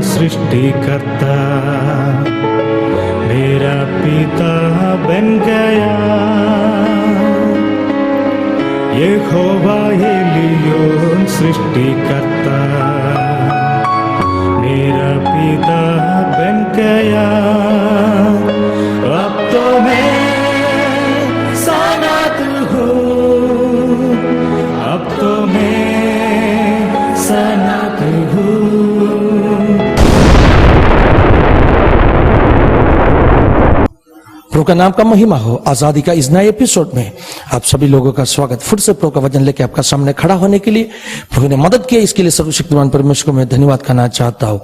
सृष्टिकर्ता मेरा पिता बन गया। यहोवा एलियोन सृष्टिकर्ता मेरा पिता बन गया। अब तो मैं सनात हूँ, अब तो मैं सनात हूँ। प्रभु का नाम का महिमा हो। आजादी का इस नए एपिसोड में आप सभी लोगों का स्वागत। फिर से प्रभु का वचन लेके आपका सामने खड़ा होने के लिए प्रभु ने मदद की, इसके लिए सर्वशक्तिमान परमेश्वर को मैं धन्यवाद करना चाहता हूँ।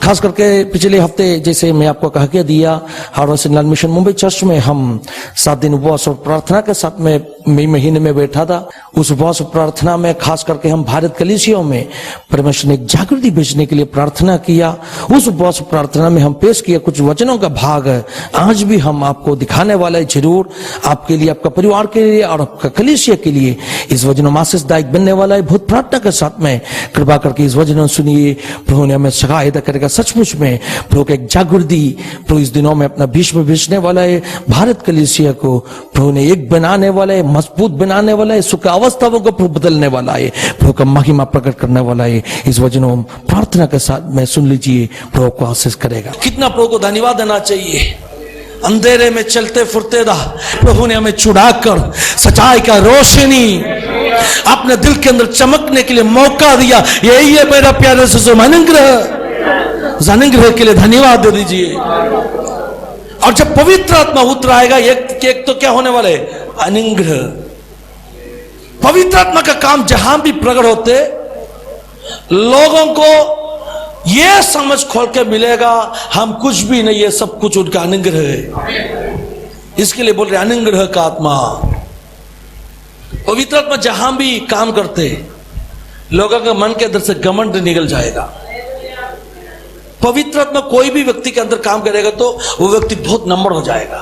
खास करके पिछले हफ्ते जैसे मैं आपको कह के दिया, Harvard signal mission Mumbai church में हम 7 दिन उपवास और प्रार्थना के साथ में मई महीने में बैठा था। उस उपवास और प्रार्थना में खास करके हम भारत कलीसियों में परमेश्वर ने जागृति भेजने के लिए प्रार्थना किया। उस उपवास प्रार्थना में हम पेश किया कुछ वचनों का भाग है, आज भी हम आपको दिखाने वाला है, जरूर आपके लिए, आपका परिवार के लिए और आपका कलीसिया के लिए इस वचनों में आशीषदायक बनने वाला है। बहुत प्रार्थना के साथ में कृपा करके इस वचनों सुनिए। प्रभु ने हमें सहायता करेगा। सचमुच में प्रभु का एक जागृति प्रभु इस दिनों में अपना बीच में भेजने वाला है। भारत कलीसिया को प्रभु ने एक बनाने वाला है, मजबूत बनाने वाला है, सुख अवस्थाओं को प्रभु बदलने वाला है, प्रभु का महिमा प्रकट करने वाला है। इस वचनों प्रार्थना के साथ में सुन लीजिए, प्रभु को आशीष करेगा। कितना प्रभु को धन्यवाद देना चाहिए। अंधेरे में चलते फिरते रहा, प्रभु ने हमें छुड़ाकर सच्चाई का रोशनी अपने दिल के अंदर चमकने के लिए मौका दिया। यही है मेरा प्यारे से अनुग्रह के लिए धन्यवाद दे दीजिए। और जब पवित्र आत्मा उतर आएगा, एक तो क्या होने वाला है? अनुग्रह। पवित्र आत्मा का काम जहां भी प्रकट होते, लोगों को यह समझ खोल के मिलेगा हम कुछ भी नहीं है, सब कुछ उनका अनुग्रह है। इसके लिए बोल रहे अनुग्रह का आत्मा। पवित्र आत्मा जहां भी काम करते, लोगों के मन के अंदर से घमंड निकल जाएगा। पवित्र आत्मा कोई भी व्यक्ति के अंदर काम करेगा तो वो व्यक्ति बहुत नम्र हो जाएगा।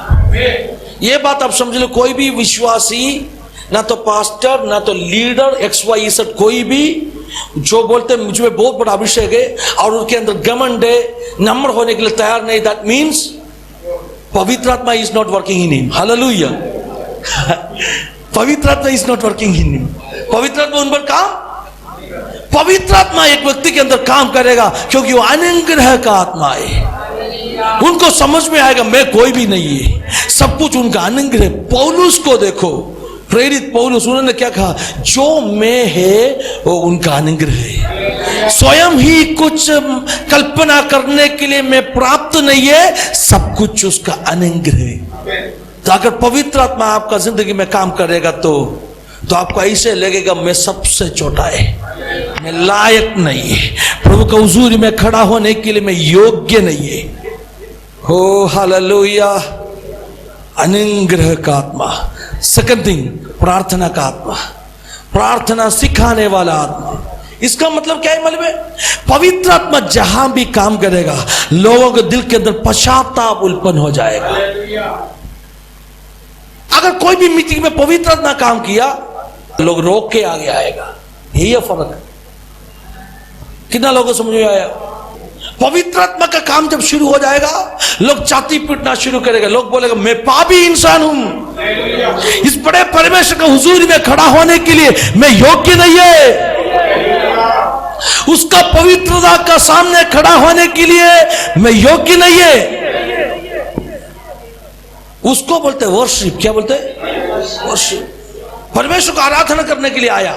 ये बात आप समझ लो। कोई भी विश्वासी, ना तो पास्टर, ना तो लीडर, XYZ, कोई भी जो बोलते मुझ में बहुत बड़ा अभिषेक है और उनके अंदर घमंड है, नम्र होने के लिए तैयार नहीं, दैट मीन्स पवित्र आत्मा is not working in him. Hallelujah. पवित्र आत्मा is not working in him. पवित्र आत्मा उन पर काम, पवित्र आत्मा एक व्यक्ति के अंदर काम करेगा क्योंकि वो अनुग्रह का आत्मा है। उनको समझ में आएगा मैं कोई भी नहीं है, सब कुछ उनका अनुग्रह। पौलुस को देखो, प्रेरित पौलुस, उन्होंने क्या कहा? जो मैं है वो उनका अनुग्रह है। स्वयं ही कुछ कल्पना करने के लिए मैं प्राप्त नहीं है, सब कुछ उसका अनुग्रह है। तो अगर पवित्र आत्मा आपका जिंदगी में काम करेगा तो आपको ऐसे लगेगा मैं सबसे छोटा है, मैं लायक नहीं है, प्रभु का हुजूर में खड़ा होने के लिए मैं योग्य नहीं है। हो हालेलुया। अनुग्रह का आत्मा। सेकंड थिंग, प्रार्थना का आत्मा, प्रार्थना सिखाने वाला आत्मा। इसका मतलब क्या है? मतलब पवित्र आत्मा जहां भी काम करेगा, लोगों के दिल के अंदर पश्चाताप उत्पन्न हो जाएगा। अगर कोई भी मीटिंग में पवित्र आत्मा काम किया, लोग रोक के आगे आएगा। यही है फर्क। कितना लोगों को समझ में आया? पवित्र आत्मा का काम जब शुरू हो जाएगा, लोग छाती पीटना शुरू करेगा। लोग बोलेगा मैं पापी इंसान हूं, इस बड़े परमेश्वर के हुजूर में खड़ा होने के लिए मैं योग्य नहीं है, उसका पवित्रता का सामने खड़ा होने के लिए मैं योग्य नहीं है। उसको बोलते वर्शिप। क्या बोलते? वर्शिप। परमेश्वर को आराधना करने के लिए आया।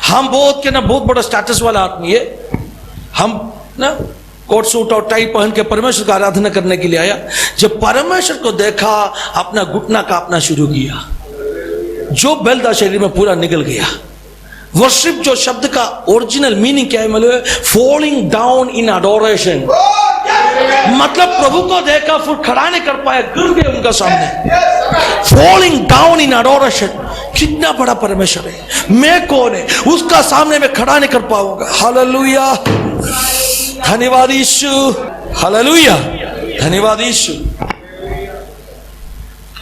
हम बहुत बड़ा स्टेटस वाला आदमी है, हम ना कोट सूट और टाई पहन के परमेश्वर का आराधना करने के लिए आया। जब परमेश्वर को देखा, अपना घुटना कांपना शुरू किया, जो बैल था शरीर में पूरा निकल गया। वर्शिप जो शब्द का ओरिजिनल मीनिंग क्या है? मतलब फॉलिंग डाउन इन अडोरेशन। मतलब प्रभु को देखा फिर खड़ा नहीं कर पाया, गिर गए उनका सामने। Falling down in Adoration. कितना बड़ा परमेश्वर है, मैं कौन है, उसका सामने में खड़ा नहीं कर पाऊंगा। हालेलुया। धन्यवाद यीशु। हालेलुया। धन्यवाद यीशु।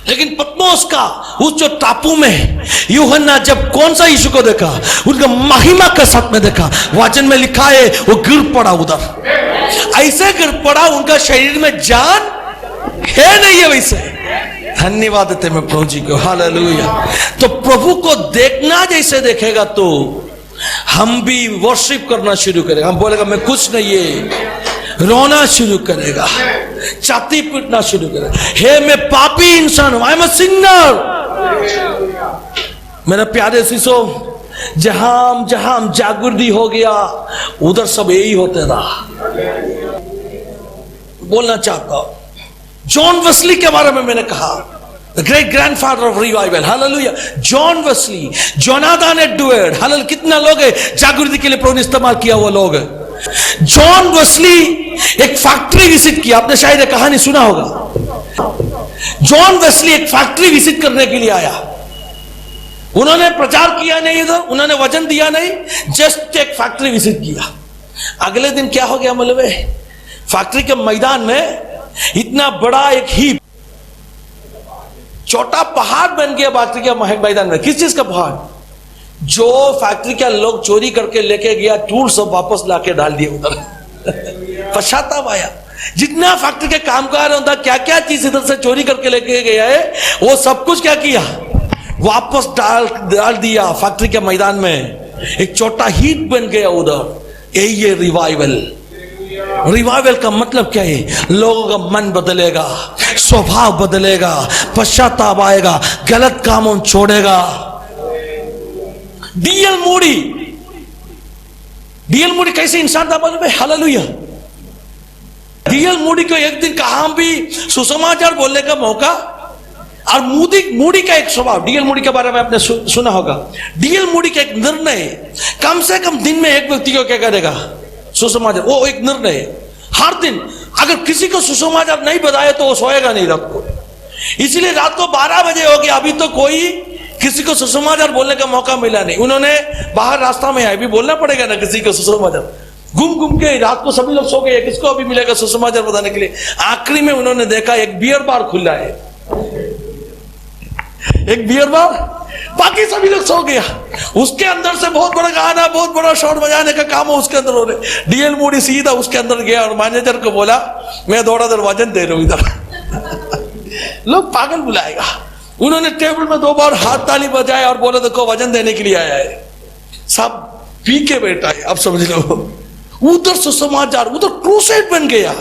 लेकिन पत्मोस का उस जो टापू में यूहन्ना जब कौन सा यीशु को देखा, उनका महिमा के साथ में देखा, वचन में लिखा है वो गिर पड़ा उधर। ऐसे गिर पड़ा उनका शरीर में जान है नहीं है वैसे। धन्यवाद देते मैं प्रभु जी को, हालेलुया। तो प्रभु को देखना जैसे देखेगा तो हम भी वर्शिप करना शुरू करेगा। हम बोलेगा मैं कुछ नहीं है, रोना शुरू करेगा, छाती पीटना शुरू करेगा, हे मैं पापी इंसान हूं, आई एम अ सिनर। मेरे प्यारे शिशो, जहां जहां जागृति हो गया उधर सब यही होते रहा। बोलना चाहता हूं जॉन वेस्ली के बारे में मैंने कहा, the great grandfather of revival, hallelujah. John Wesley, Jonathan Edward, hallelujah. कितना लोग है जागृति के लिए प्रभु ने इस्तेमाल किया वो लोग। जॉन वेस्ली एक फैक्ट्री विजिट किया, आपने शायद ये कहानी सुना होगा। जॉन वेस्ली एक फैक्ट्री विजिट करने के लिए आया। उन्होंने प्रचार किया नहीं इधर, उन्होंने वचन दिया नहीं, जस्ट एक फैक्ट्री विजिट किया। अगले दिन क्या हो गया मालूम है? फैक्ट्री के मैदान में इतना बड़ा एक हीप, छोटा पहाड़ बन गया फैक्ट्री के मैदान में। किस चीज का पहाड़? जो फैक्ट्री के लोग चोरी करके लेके गया टूल सब वापस लाके डाल दिए उधर। पश्चाताप आया। जितना फैक्ट्री के कामगार होता क्या क्या चीज इधर से चोरी करके लेके गया है वो सब कुछ क्या किया, वापस डाल दिया फैक्ट्री के मैदान में। एक छोटा हीट बन गया उधर। यही है रिवाइवल। रिवाइवल का मतलब क्या है? लोगों का मन बदलेगा, स्वभाव बदलेगा, पश्चाताप आएगा, गलत कामों छोड़ेगा। डीएल मूडी कैसे इंसान था मालूम है? हालेलुया। डीएल मूडी को एक दिन कहां भी सुसमाचार बोलने का मौका, और मूडी का एक स्वभाव, डीएल मूडी के बारे में आपने सुना होगा। डीएल मूडी का एक निर्णय, कम से कम दिन में एक व्यक्ति को क्या करेगा? सुसमाचार। वो एक निर्णय हर दिन, अगर किसी को सुसमाचार नहीं बताया तो वो सोएगा नहीं रात को। इसलिए रात को 12 बजे हो गया, अभी तो कोई किसी को सुसमाचार बोलने का मौका मिला नहीं। उन्होंने बाहर रास्ता में आए, भी बोलना पड़ेगा ना किसी को सुसमाचार। घूम के रात को सभी लोग सो गए, किसको अभी मिलेगा सुसमाचार बताने के लिए? आखिरी में उन्होंने देखा एक बियर बार खुला है, एक बियर बार, बाकी सभी लोग सो गया। उसके अंदर से बहुत बड़ा गाना, बहुत बड़ा शॉट बजाने का काम है उसके अंदर हो रहे। डीएल मूडी सीधा उसके अंदर गया और मैनेजर को बोला मैं थोड़ा देर वजन दे रहा हूं इधर। लोग पागल बुलाएगा। उन्होंने टेबल में 2 बार हाथ ताली बजाया और बोला देखो वजन देने के लिए आया है। सब पी के बैठा है, अब समझ लो। उधर सुसमाचार, उधर क्रूसेड बन गया,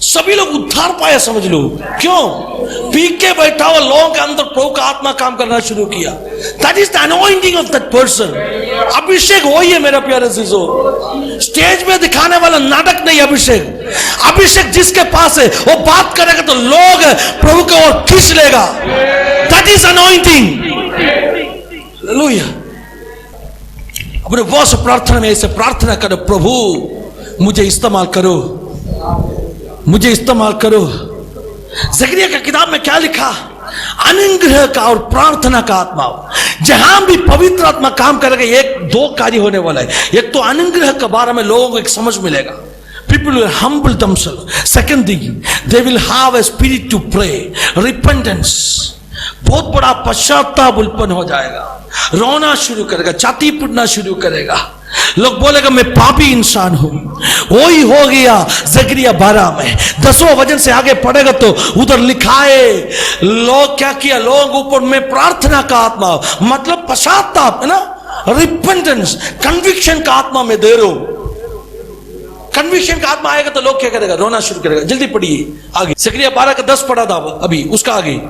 सभी लोग उद्धार पाए, समझ लो। क्यों? पी के बैठा हुआ लोगों के अंदर प्रभु का आत्मा काम करना शुरू किया। That is the anointing of that person. अभिषेक वही है मेरा प्यारे शिशो। स्टेज में दिखाने वाला नाटक नहीं, अभिषेक। अभिषेक जिसके पास है वो बात करेगा तो लोग प्रभु को और खींच लेगा। That is anointing. हालेलुया। अपने बॉस प्रार्थना में ऐसे प्रार्थना करो, प्रभु मुझे इस्तेमाल करो, मुझे इस्तेमाल करो। ज़करिया का किताब में क्या लिखा? अनुग्रह का और प्रार्थना का आत्मा। जहां भी पवित्र आत्मा काम करेगा एक 2 कार्य होने वाला है। एक तो अनुग्रह के बारे में लोगों को एक समझ मिलेगा, people will humble themselves. Second thing, they will have a spirit to pray, repentance. बहुत बड़ा पश्चाताप उत्पन्न हो जाएगा, रोना शुरू करेगा, छाती पीटना शुरू करेगा। लोग बोलेगा मैं पापी इंसान हूं। वही हो गया ज़करिया 12 में। 10वें वचन से आगे पढ़ेगा तो उधर लिखा है लोग क्या किया, लोग ऊपर में प्रार्थना का आत्मा, मतलब पश्चाताप है ना, रिपेंटेंस, कन्विक्शन का आत्मा में दे रहा हूं। कन्विक्शन का आत्मा आएगा तो लोग क्या करेगा? रोना शुरू करेगा। जल्दी पढ़िए आगे। ज़करिया 12 का 10 पढ़ा था अभी, उसका आगे।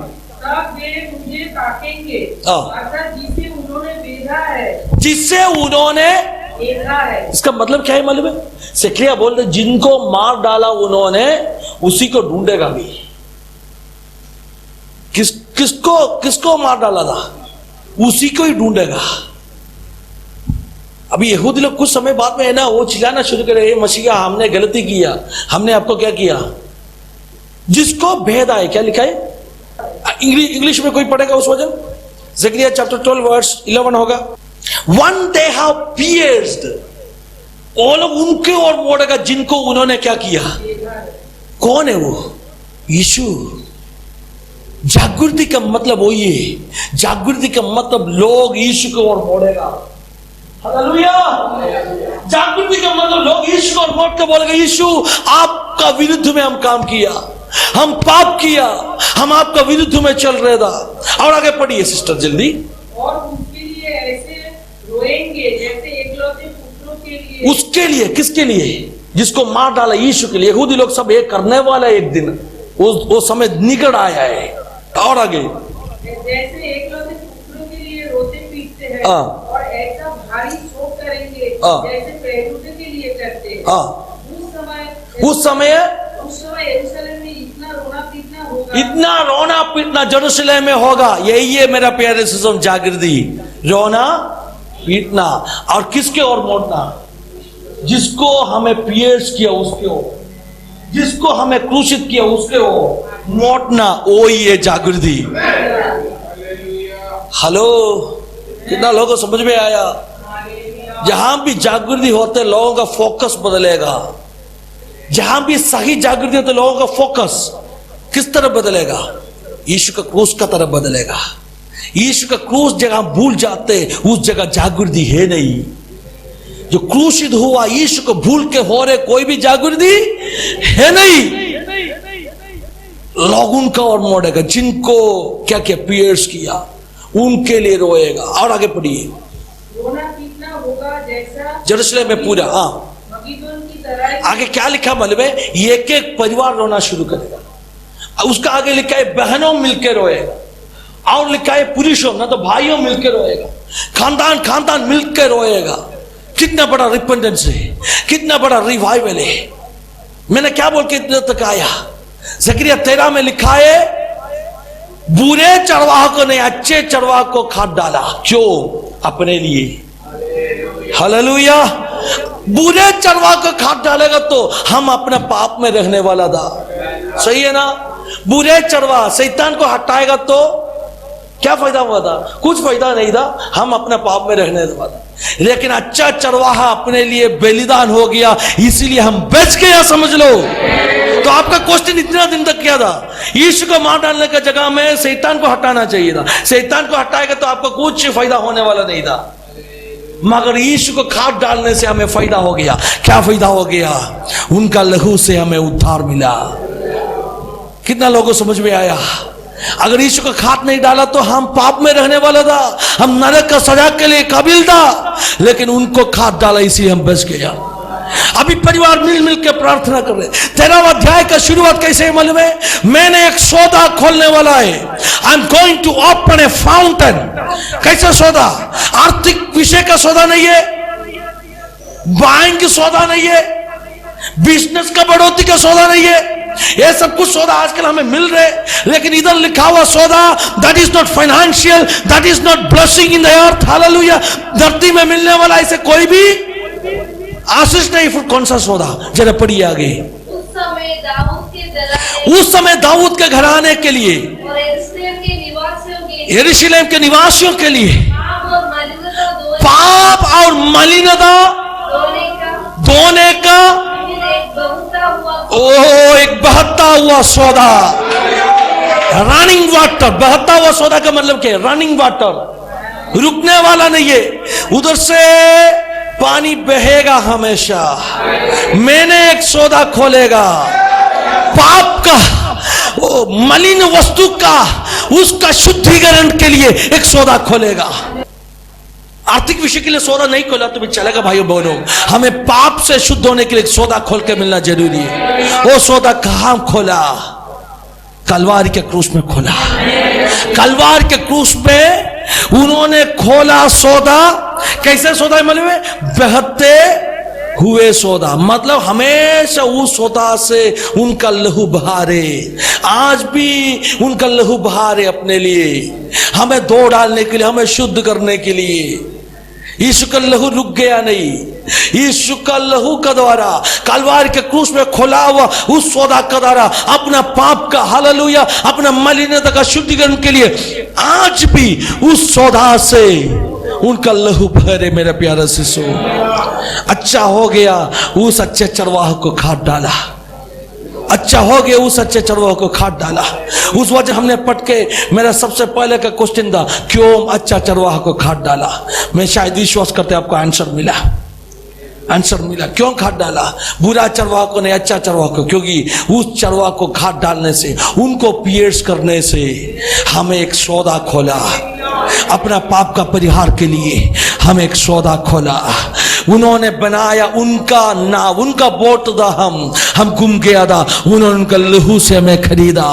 तब वे मुझे ताकेंगे, अर्थात जिसे उन्होंने बेधा है, जिससे उन्होंने बेधा है। इसका मतलब क्या है मालूम है? ज़करिया बोल रहे जिनको मार डाला उन्होंने उसी को ढूंढेगा भी। किसको मार डाला था उसी को ही ढूंढेगा। अभी यहूदी लोग कुछ समय बाद में है ना, वो चिल्लाना शुरू करे मसीहा हमने गलती किया, हमने आपको क्या किया? जिसको भेद आए, क्या लिखा है इंग्लिश में कोई पढ़ेगा उस वचन? ज़करिया चैप्टर 12 वर्स 11 होगा। वन दे हैव पियर्स्ड, वो लोग उनके और मोड़ेगा जिनको उन्होंने क्या किया। कौन है वो? यीशु। जागृति का मतलब वही है। जागृति का मतलब लोग यीशु को और मोड़ेगा। हालेलुया। जागृति का मतलब लोग यीशु को और लौट के बोलेगा यीशु आपका विरुद्ध में हम काम किया, हम पाप किया, हम आपका विरुद्ध में चल रहे था। और आगे पढ़िए सिस्टर जल्दी। और उसके लिए ऐसे रोएंगे जैसे एकलौते पुत्रों के लिए। उसके लिए, किसके लिए? जिसको मार डाला यीशु के लिए। यहूदी लोग सब एक करने वाला है एक दिन, वो समय निकट आया है। और आगे जैसे एकलौते पुत्रों के लिए रोते पीटते हैं हाँ। और ऐसा भारी शोक करेंगे हाँ। जैसे पहलूटे के लिए करते हैं। हाँ। उस समय उस समय यरूशलेम में इतना रोना पीटना होगा, इतना रोना पीटना यरूशलेम में होगा। यही है मेरा प्यारे सिस्टम जागृति, रोना पीटना। और किसके ओर मोड़ना? जिसको हमें पियर्स किया उसके ओर, जिसको हमें क्रूसित किया उसके ओर मोड़ना। वो ही है जागृति। हेलो, कितना लोगों को समझ में आया? जहां भी जागृति होते लोगों का फोकस बदलेगा। जहां भी सही जागृति होते लोगों का फोकस किस तरफ बदलेगा? यीशु का क्रूस का तरफ बदलेगा। यीशु का क्रूस जगह भूल जाते उस जगह जागृति है नहीं। जो क्रूसित हुआ यीशु को भूल के हो रहे कोई भी जागृति है नहीं। लोग उनका और मोड़ेगा जिनको क्या क्या पियर्स किया उनके लिए रोएगा। और आगे पढ़िए। रोना पीटना होगा जैसा यरूशलेम में पूरा। हाँ, मगिद्दोन की तरह। आगे क्या लिखा मालूम है? एक एक परिवार रोना शुरू करेगा। उसका आगे लिखा है बहनों मिलकर रोएगा। और लिखा है पुरुषों ना तो भाइयों मिलकर रोएगा। खानदान खानदान मिलकर रोएगा। कितना बड़ा रिपेंटेंस है, कितना बड़ा रिवाइवल है। मैंने क्या बोल के इतने तक आया? ज़करिया 13 में लिखा है बुरे चरवाह को नहीं अच्छे चरवाह को खाद डाला। क्यों? अपने लिए। हालेलुया। बुरे चरवाह को खाद डालेगा तो हम अपने पाप में रहने वाला था। सही है ना? बुरे चरवाह शैतान को हटाएगा तो क्या फायदा हुआ था? कुछ फायदा नहीं था, हम अपने पाप में रहने वाला। लेकिन अच्छा चरवाहा अपने लिए बलिदान हो गया, इसीलिए हम बच गया, समझ लो। तो आपका क्वेश्चन इतना दिन तक क्या था? यीशु को मार डालने का जगह में शैतान को हटाना चाहिए था। शैतान को हटाएगा तो आपको कुछ फायदा होने वाला नहीं था। मगर यीशु को खाद डालने से हमें फायदा हो गया। क्या फायदा हो गया? उनका लहू से हमें उद्धार मिला। कितना लोगों को समझ में आया? अगर यीशु को खाद नहीं डाला तो हम पाप में रहने वाला था, हम नरक का सजा के लिए काबिल था। लेकिन उनको खाद डाला इसलिए हम बच गया। अभी परिवार मिल मिल के प्रार्थना कर रहे। 13वां अध्याय का शुरुआत कैसे है मालूम है? मैंने एक सौदा खोलने वाला है। I am going to open a fountain. कैसा सौदा? आर्थिक विषय का सौदा नहीं है, बैंक सौदा नहीं है, बिजनेस का बढ़ोतरी का सौदा नहीं है। ये सब कुछ सौदा आजकल हमें मिल रहे, लेकिन इधर लिखा हुआ सौदा that is not financial, that is not blessing in the earth. Hallelujah. धरती में मिलने वाला ऐसे कोई भी आशीष नहीं। फिर कौन सा सौदा? जरा पढ़िए आगे। उस समय दाऊद के घराने के लिए और यरूशलेम के निवासियों के लिए पाप और मलिनता धोने का एक बहता हुआ सौदा। Running water. बहता हुआ सौदा का मतलब क्या है? रनिंग वाटर, रुकने वाला नहीं है। उधर से पानी बहेगा हमेशा। मैंने एक सौदा खोलेगा पाप का, वो मलिन वस्तु का, उसका शुद्धिकरण के लिए एक सौदा खोलेगा। आर्थिक विषय के लिए सौदा नहीं खोला तो भी चलेगा भाइयों बहनों। हमें पाप से शुद्ध होने के लिए सौदा खोल के मिलना जरूरी है। वो सौदा कहां खोला? कलवारी के क्रूस में खोला। कलवारी के क्रूस में उन्होंने खोला सौदा। कैसे सौदा है मालूम है? बहते हुए सौदा। मतलब हमेशा उस सौदा से उनका लहू बहा रहे। आज भी उनका लहू बहा रहे अपने लिए, हमें धो डालने के लिए, हमें शुद्ध करने के लिए। यीशु का लहू रुक गया नहीं। यीशु का लहू का द्वारा कलवारी के क्रूस में खोला हुआ उस सौदा का द्वारा अपना पाप का, हालेलुया, अपना मलिनता का शुद्धिकरण के लिए आज भी उस सौदा से उनका लहू भरे। मेरा प्यारा शिशु, अच्छा हो गया उस अच्छे चरवाह को खाद डाला। अच्छा हो गया उस अच्छे चरवाह को खाद डाला। उस वजह हमने पढ़ के मेरा सबसे पहले का क्वेश्चन था क्यों अच्छा चरवाह को खाद डाला। मैं शायद विश्वास करते आपको आंसर मिला। आंसर मिला। क्यों खाद डाला? बुरा चरवाहा ने अच्छा चरवाहा को, क्योंकि उस चरवाहा को खाद डालने से, उनको पियर्स करने से हमें एक सौदा खोला, अपना पाप का परिहार के लिए हमें एक सौदा खोला। उन्होंने बनाया उनका नाम, उनका बोट था, हम गुम गया था, उन्होंने उनका लहू से हमें खरीदा,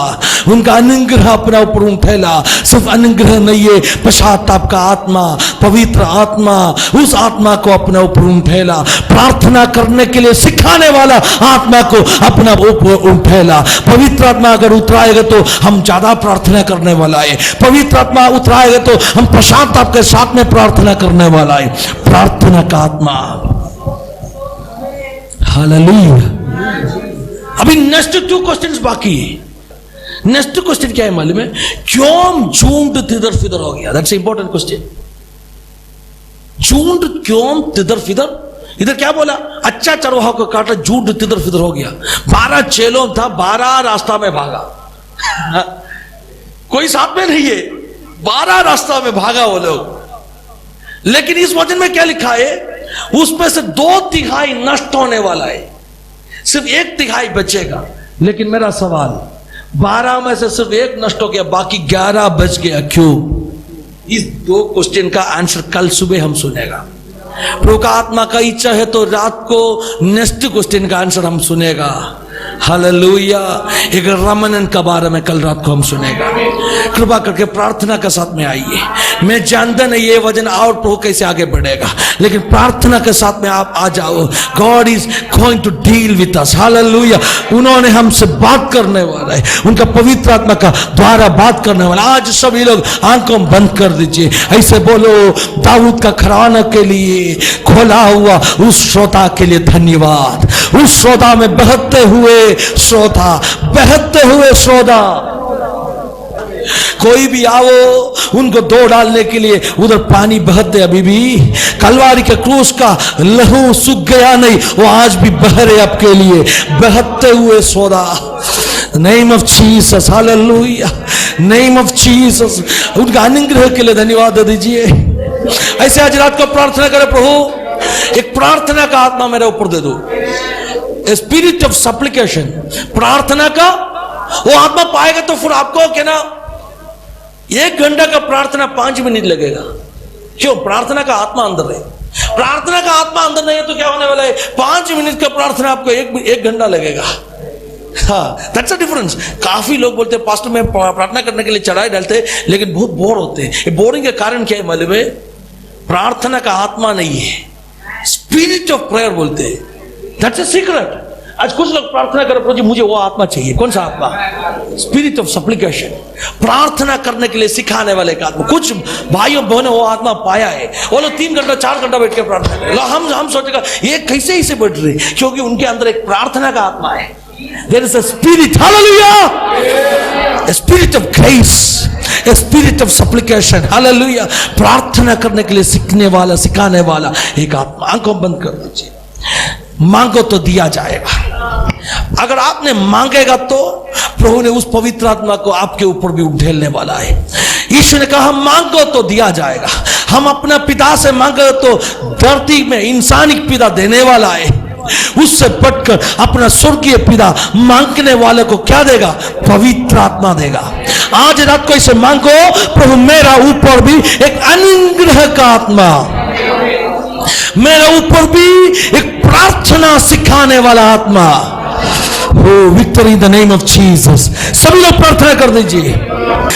उनका अनुग्रह अपना ऊपर फैला। सिर्फ अनुग्रह नहीं है, पश्चाताप का आत्मा, पवित्र आत्मा, उस आत्मा को अपने ऊपर फैला। प्रार्थना करने के लिए सिखाने वाला आत्मा को अपना ऊपर फैला। पवित्र आत्मा अगर उतराएगा तो हम ज्यादा प्रार्थना करने वाला है। पवित्र आत्मा उतराएगा तो हम पश्चाताप के साथ में प्रार्थना करने वाला है। प्रार्थना का आत्मा, हालेलुया। अभी नेक्स्ट 2 क्वेश्चंस बाकी है। नेक्स्ट क्वेश्चन क्या है मालूम है? क्यों झूठ तिधर फिधर हो गया? That's important question. झूठ क्यों तिधर फिधर? इधर क्या बोला? अच्छा चरवाहा को काटा, झूठ तिधर फिधर हो गया। 12 चेलों था, 12 रास्ता में भागा। कोई साथ में नहीं है, 12 रास्ता में भागा वो लोग। लेकिन इस वचन में क्या लिखा है? उसमें से 2/3 नष्ट होने वाला है, सिर्फ 1/3 बचेगा। लेकिन मेरा सवाल, 12 में से सिर्फ 1 नष्ट हो गया, बाकी 11 बच गया, क्यों? इस 2 क्वेश्चन का आंसर कल सुबह हम सुनेगा। प्रभु का आत्मा का इच्छा है तो रात को नेक्स्ट क्वेश्चन का आंसर हम सुनेगा। हालेलुया। एक रमनन के बारे में कल रात को हम सुनेगा। कृपा करके प्रार्थना के साथ में आइए। मैं जानता नहीं ये वचन और प्रभु कैसे आगे बढ़ेगा, लेकिन प्रार्थना के साथ में आप आ जाओ। God is going to deal with us. Hallelujah. उन्होंने हमसे बात करने वाला है, उनका पवित्र आत्मा का द्वारा बात करने वाला। आज सभी लोग आंखों बंद कर दीजिए, ऐसे बोलो, दाऊद का घराना के लिए खोला हुआ उस श्रोता के लिए धन्यवाद। उस श्रोता में बहते हुए श्रोता, बहते हुए श्रोता। कोई भी आओ, उनको दो डालने के लिए उधर पानी बहते अभी भी। कलवारी के क्रूस का लहू सूख गया नहीं, वो आज भी बह रहे आपके लिए, बहते हुए सौदा। Name of Jesus, hallelujah, name of Jesus. उनका अनुग्रह के लिए धन्यवाद दीजिए। ऐसे आज रात को प्रार्थना करें, प्रभु एक प्रार्थना का आत्मा मेरे ऊपर दे दो, स्पिरिट ऑफ सप्लिकेशन। प्रार्थना का वो आत्मा पाएगा तो फिर आपको क्या ना 1 घंटा का प्रार्थना 5 मिनट लगेगा। क्यों? प्रार्थना का आत्मा अंदर है। प्रार्थना का आत्मा अंदर नहीं है तो क्या होने वाला है? 5 मिनट का प्रार्थना आपको 1 घंटा लगेगा। हाँ, दैट्स अ डिफरेंस। काफी लोग बोलते हैं पास्टर में प्रार्थना करने के लिए चढ़ाई डालते, लेकिन बहुत बोर होते हैं। ये बोरिंग का कारण क्या है मालूम है? प्रार्थना का आत्मा नहीं है, स्पिरिट ऑफ प्रेयर बोलते हैं। That's a secret. आज कुछ लोग प्रार्थना करो, प्रभु जी मुझे वो आत्मा चाहिए। कौन सा आत्मा? Spirit of supplication. प्रार्थना करने के लिए सिखाने वाले का आत्मा। कुछ भाइयों बहनों वो आत्मा पाया है, वो लोग 3 घंटा 4 घंटा बैठ के प्रार्थना करें। हम सोचेगा ये कैसे इसे बढ़ रहे, क्योंकि उनके अंदर एक प्रार्थना का आत्मा है। There is a spirit, hallelujah, a spirit of grace, a spirit of supplication, hallelujah। प्रार्थना करने के लिए सीखने वाला, सिखाने वाला एक आत्मा। आंखों बंद कर दीजिए। मांगो तो दिया जाएगा। अगर आपने मांगेगा तो प्रभु ने उस पवित्र आत्मा को आपके ऊपर भी उठेलने वाला है। यीशु ने कहा मांगो तो दिया जाएगा। हम अपना पिता से मांगे तो धरती में इंसानिक पिता देने वाला है, उससे बढ़कर अपना स्वर्गीय पिता मांगने वाले को क्या देगा? पवित्र आत्मा देगा। आज रात को इसे मांगो, प्रभु मेरा ऊपर भी एक अनुग्रह का आत्मा, मेरे ऊपर भी एक प्रार्थना सिखाने वाला आत्मा हो। Victory in the name of Jesus. सभी लोग प्रार्थना कर दीजिए।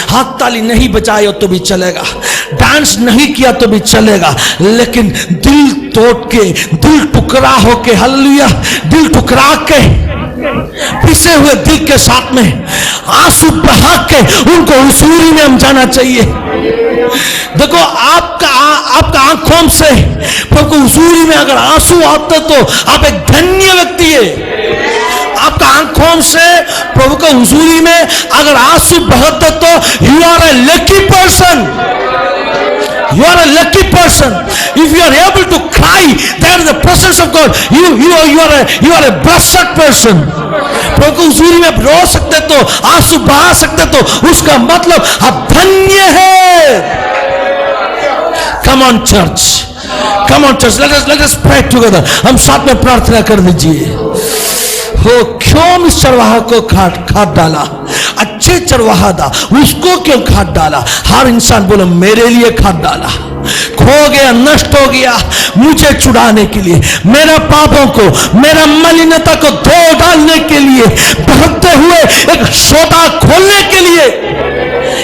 हाथ ताली नहीं बजाए तो भी चलेगा, डांस नहीं किया तो भी चलेगा, लेकिन दिल तोड़ के, दिल टुकड़ा होके, हालेलुया, दिल टुकड़ा के, पिसे हुए दिल के साथ में आंसू बहा के उनको हुजूरी में हम जाना चाहिए। देखो आपका आंखों से प्रभु को हुजूरी में अगर आंसू आते तो आप एक धन्य व्यक्ति है। आपका आंखों से प्रभु को हुजूरी में अगर आंसू बहते तो you are a lucky person. You are a lucky person. If you are able to cry, there is the presence of God. You are a blessed person. प्रभु को हुजूरी में रो सकते तो, आंसू बहा सकते तो उसका मतलब आप धन्य है। Come on church, come on church, let us pray together. हम साथ में प्रार्थना कर लीजिए। हो क्यों इस चरवाहा को खाद डाला? अच्छे चरवाहा था, उसको क्यों खाद डाला? हर इंसान बोले मेरे लिए खाद डाला, खो गया, नष्ट हो गया, मुझे छुड़ाने के लिए, मेरा पापों को, मेरा मलिनता को धो डालने के लिए, बहते हुए एक सोता खोलने के लिए,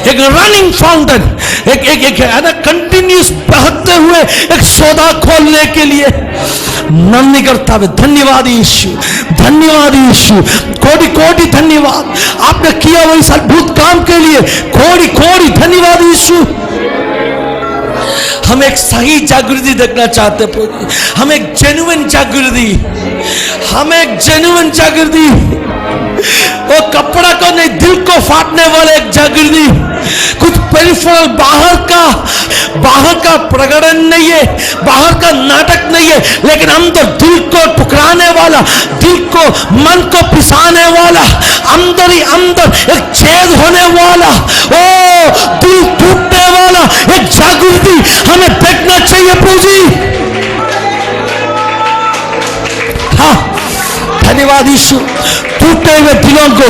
एक रनिंग फाउंटेन, एक है ना कंटिन्यूस बहते हुए एक सौदा खोलने के लिए नन्ही करता है। धन्यवाद यीशु, धन्यवाद यीशु, कोटि कोटि धन्यवाद आपने किया वो इस अद्भुत काम के लिए, कोटि कोटि धन्यवाद यीशु। हम एक सही जागृति देखना चाहते हैं प्रभु, हम एक जेन्युइन जागृति, हम एक जेन्युइन जागृति, वो कपड़ा को नहीं दिल को फाटने वाले एक जागृति। कुछ पेरिफेरल बाहर का प्रकटन नहीं है, बाहर का नाटक नहीं है, लेकिन अंदर दिल को टुकराने वाला, दिल को मन को पिसाने वाला, अंदर ही अंदर एक छेद होने वाला, ओ दिल टूटने वाला एक जागृति हमें देखना चाहिए प्रभु जी। हाँ, धन्यवाद यीशु। टूटे हुए दिलों को,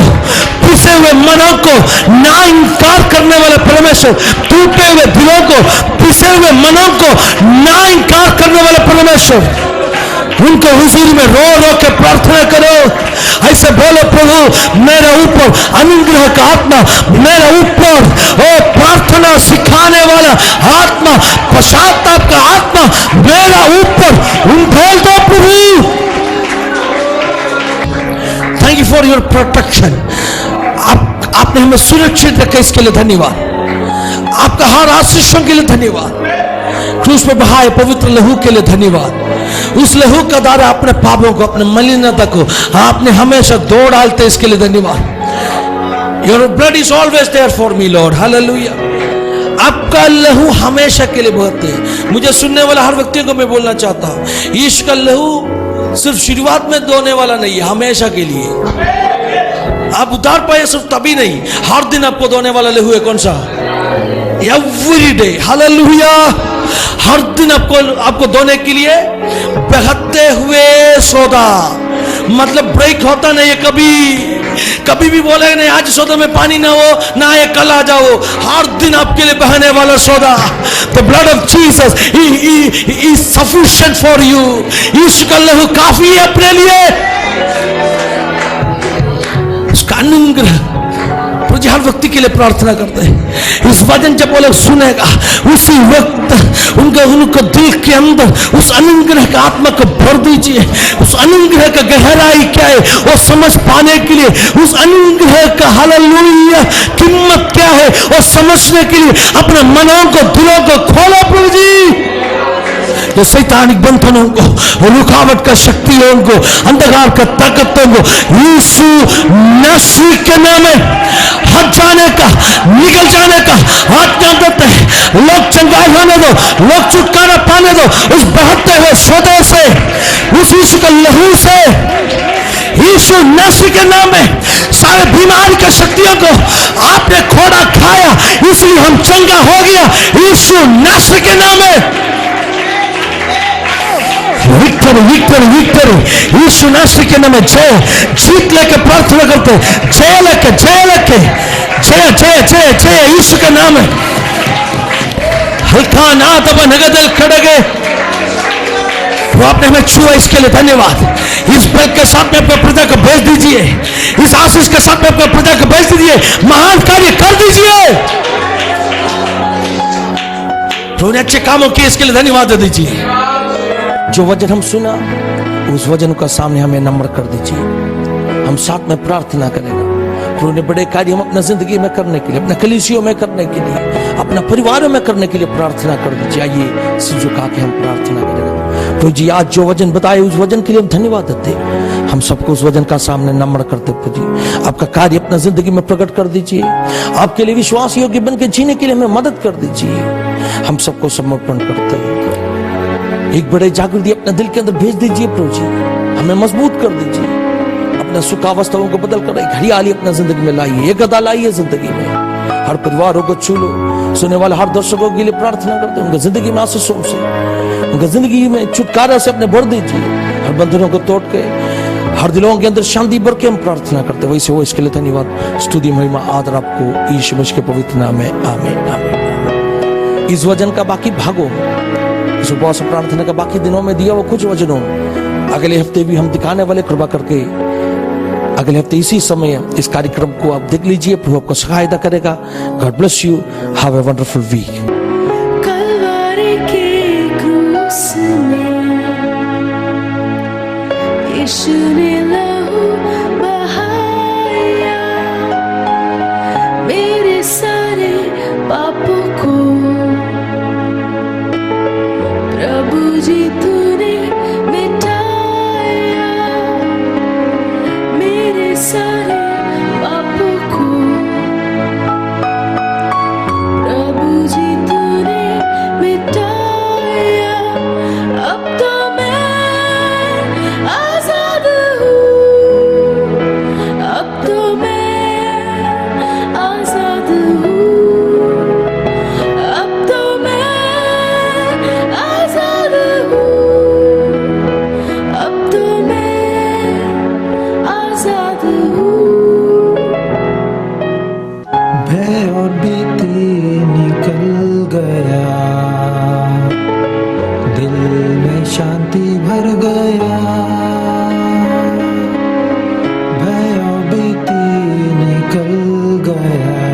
पिसे हुए मनों को ना इनकार करने वाले परमेश्वर, टूटे हुए दिलों को, पिसे हुए मनों को ना इनकार करने वाले परमेश्वर, उनको हुजूर में रो रो के प्रार्थना करो। ऐसे बोलो प्रभु मेरे ऊपर अनुग्रह का आत्मा, मेरे ऊपर ओ प्रार्थना सिखाने वाला आत्मा, पश्चाताप का आत्मा मेरा ऊपर उंडेल दो प्रभु। Thank you for your protection. आपने हमें सुरक्षित रखा, इसके लिए धन्यवाद। आपका हर आशीषों के लिए धन्यवाद। क्रूस पर बहाए पवित्र लहू के लिए धन्यवाद। उस लहू का द्वारा अपने पापों को, अपने मलिनता को आपने हमेशा धो डालते, इसके लिए धन्यवाद। Your blood is always there for me Lord, hallelujah. आपका लहू हमेशा के लिए बहते हैं। मुझे सुनने वाला हर व्यक्ति को मैं बोलना चाहता हूं, यीशु का लहू सिर्फ शुरुआत में धोने वाला नहीं है, हमेशा के लिए। आप उतार पाए सिर्फ तभी नहीं, हर दिन आपको धोने वाला लहू है। कौन सा? Every day, hallelujah. हर दिन आपको धोने के लिए बहते हुए सौदा, मतलब ब्रेक होता नहीं है कभी भी बोले नहीं आज सौदा में पानी ना हो ना ये कल आ जाओ, हर दिन आपके लिए बहने वाला सौदा। The blood of Jesus is sufficient for you. यीशु का लहू काफी है अपने लिए। उसका अनुग्रह हर व्यक्ति के लिए प्रार्थना करते हैं। इस वचन जब वो लोग सुनेगा, उसी वक्त उनको दिल के अंदर उस अनुग्रह का आत्मा को भर दीजिए। उस अनुग्रह का गहराई क्या है वो समझ पाने के लिए, उस अनुग्रह का हालेलुया कीमत क्या है वो समझने के लिए अपने मनों को, दिलों को खोलो प्रभु जी। जो शैतानिक बंधनों को, रुकावट का शक्तियों को, अंधकार का ताकतों को यीशु नासरी के नाम में हट जाने का, निकल जाने का आज्ञा देते हैं। लोग चंगाई होने दो, लोग छुटकारा पाने दो उस बहते हुए सौदे से, उस यीशु के लहू से। यीशु नासरी के नाम में सारे बीमारी की शक्तियों को आपने खोड़ा खाया, इसलिए हम चंगा हो गया। यीशु नासरी के नाम में विक्टरी विक्टरी विक्टरी, यीशु नासरी के नाम में जय, जीत लेके प्रार्थना करते, जय लेके जय लेके, जय जय जय जय यीशु के नाम में। हल्का ना तब नगदल खड़गे, वो आपने हमें छुआ, इसके लिए धन्यवाद। इस बल के साथ में अपने प्रजा को भेज दीजिए, इस आशीष के साथ में अपने प्रजा को भेज दीजिए, महान कार्य कर दीजिए। प्रभु ने अच्छे कामों किए, इसके लिए धन्यवाद दे दीजिए। जो वचन हम सुना उस वचन का सामने हमें नम्र कर दीजिए। हम साथ में प्रार्थना करेंगे, प्रभु ने बड़े कार्य हम अपना जिंदगी में करने के लिए, अपने कलीसियों में करने के लिए, अपना परिवारों में करने के लिए प्रार्थना कर दीजिए। आइए सिर झुका के हम प्रार्थना करेंगे। प्रभु जी आज जो वचन बताए उस वचन के लिए हम धन्यवाद देते, हम सबको उस वचन का सामने नम्र करते। प्रभु जी आपका कार्य अपना जिंदगी में प्रकट कर दीजिए, आपके लिए विश्वास योग्य बन के जीने के लिए हमें मदद कर दीजिए। हम सबको समर्पण करते हैं। एक बड़े जागृति अपने दिल के अंदर भेज दीजिए प्रभु जी, हमें मजबूत कर दीजिए। अपने सुखावस्थाओं को बदल कर एक हरियाली अपना जिंदगी में लाइए, एक गदा लाइए जिंदगी में। हर परिवारों को छू लो। सुनने वाले हर दर्शकों के लिए प्रार्थना करते हैं, उनकी जिंदगी में आशीषों से उनका जिंदगी में छुटकारा से अपने भर दीजिए, हर बंधनों को तोड़ के हर दिलों के अंदर शांति भर के हम प्रार्थना करते। वैसे हो इसके लिए धन्यवाद। स्तुति महिमा आदर आपको यीशु मसीह के पवित्र नाम में, आमीन आमीन। इस वचन का बाकी भागों, इस उपवास प्रार्थना का बाकी दिनों में दिया वो कुछ वचनों अगले हफ्ते भी हम दिखाने वाले, कृपा करके अगले हफ्ते इसी समय इस कार्यक्रम को आप देख लीजिए। प्रभु आपको सहायता करेगा। God bless you, have a wonderful week. Calvary के क्रूस में यीशु ने लहू बहाया, मेरे सारे पापों को प्रभु जी तूने मिटाया, मेरे सारे पापों को प्रभु जी तूने मिटाया। अब तो मैं आजाद हूँ, अब तो मैं आजाद हूँ, अब तो मैं आजाद हूँ, अब तो मैं आजाद हूँ। भय और भीति निकल गया, दिल में शांति भर गया। भय और भीति निकल गया,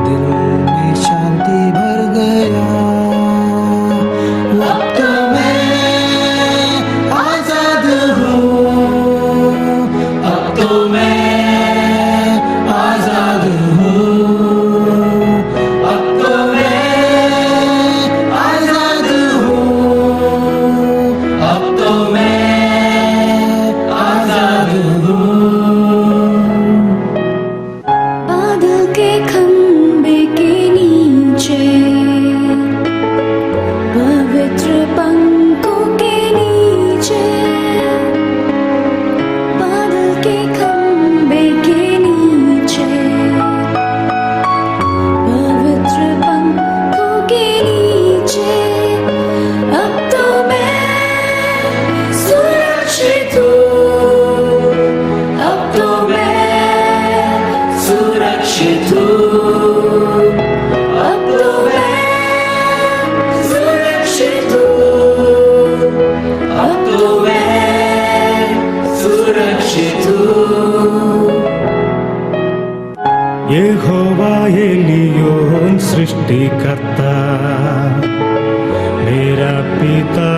दिल में शांति भर गया। अब तो मैं आजाद हूँ, अब तो मैं आजाद हूँ, अब तो मैं आजाद हूँ, अब तो मैं आजाद हूँ। बादल के खंबे के नीचे, पवित्र पंखों के नीचे, बादल के खंबे के नीचे, पवित्र पंखों के नीचे, अब तो मैं सुरक्षित हूँ, अब तो मैं सुरक्षित हूँ, अब तो मैं सुरक्षित हूँ, अब तो मैं सुरक्षित हूँ। यहोवा एलियोन सृष्टिकर्ता मेरा पिता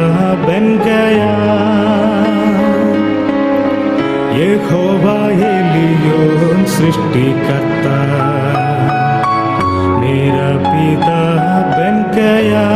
बन गया। यहोवा एलियोन सृष्टिकर्ता मेरा पिता बन गया।